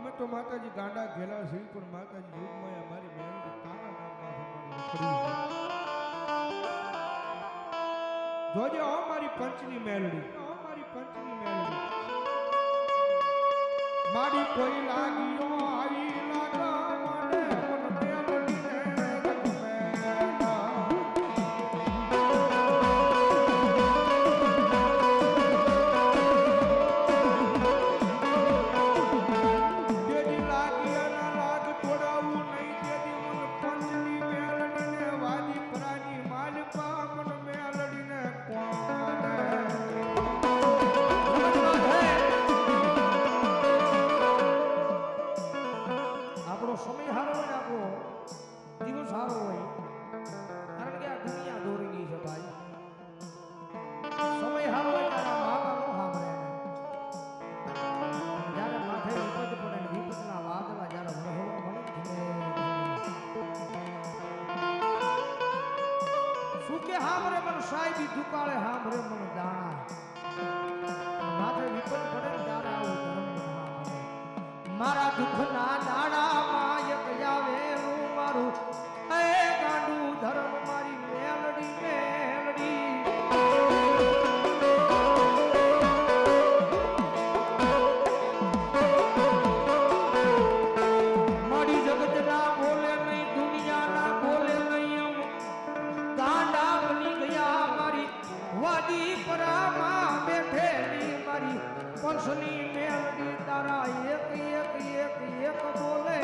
અમે તો માતાજી ગાંડા ઘેલા છે પણ માતાજી યુગમાં અમારી મેલડી તારા નામમાં રખડી છે જોજે અમારી પંચની મેલડી મારી કોઈ લાગીઓ આવી લાગા મને સાહેબી દુકાળે હાંભરે મન દાણા માથે વિપત પડે ત્યારે આવું ધર્મ મારા દુઃખના દાડામાં એક આવેલું મારું એ ગાંડું ધર્મ મારી મેલડી મારી જગત ના બોલે નહીં દુનિયા ના બોલે નહીં ગાંડા બની ગયા મારી વાદી પરામાં બેઠેલી મારી પંસની મેલડી તારા એક બોલે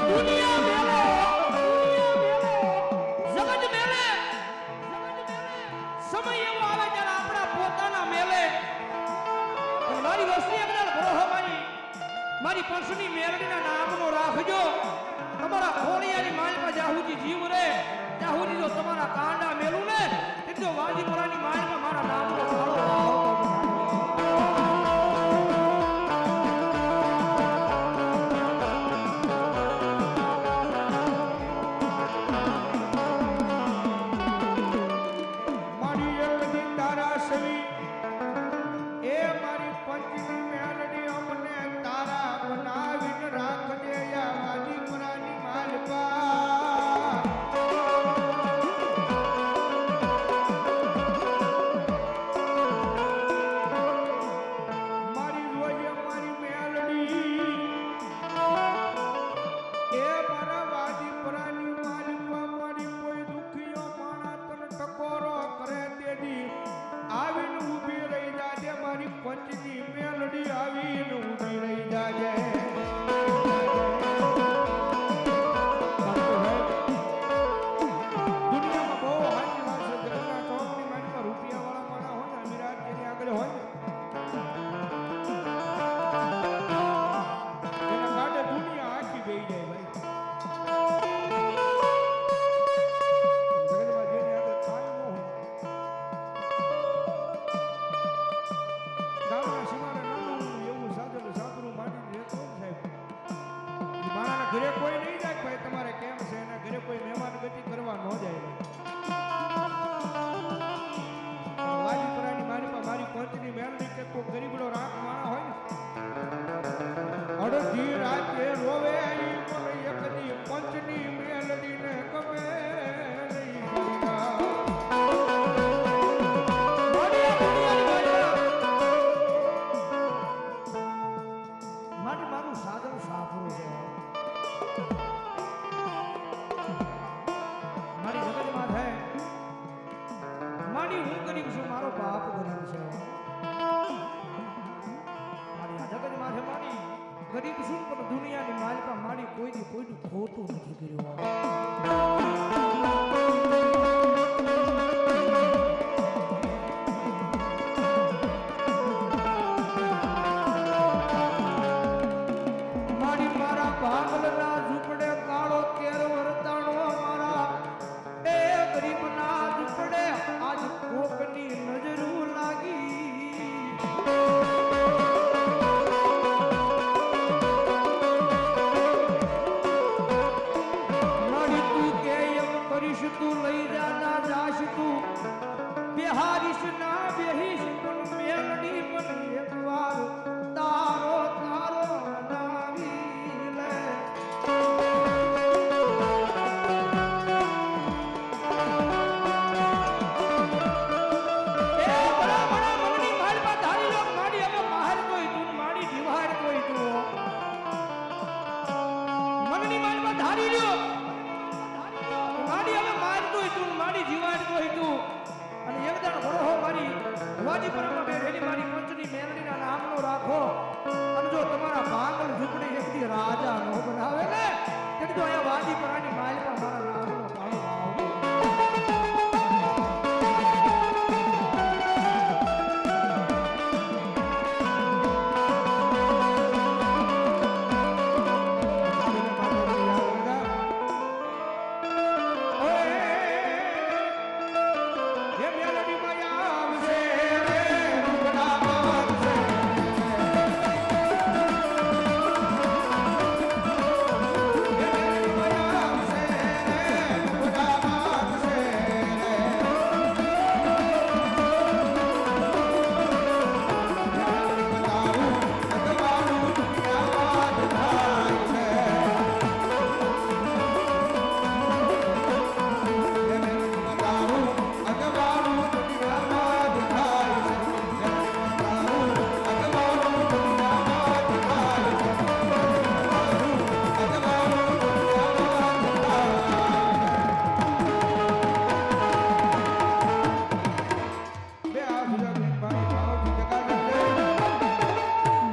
દુનિયા મેલે જગત મેલે સમય એવો આવે જ્યારે આપણા પોતાના મેલે મારી વસ્તી એકદમ ભરોહો મારી પંસની મેલડીના નામનો રાખજો તમારા ખોડિયાની માલમાં જાહુજી જીવ રે જાહુજી જો તમારા કાંડા મેલું ને એટલે વાજીપુરાની માલમાં મારા નામનો ખાડો મારી એકદી તારા સવી એ મારી પંચની મેલડી અમને તારા બનાવીને રાખજે યા વાજીપુરાની માલપા રાજીપરામાં બેઠેલી મારી પંચની મેલડીના નામનો રાખો અને જો તમારા ભાંગલ ઝૂંપડી એકથી રાજા નો બનાવે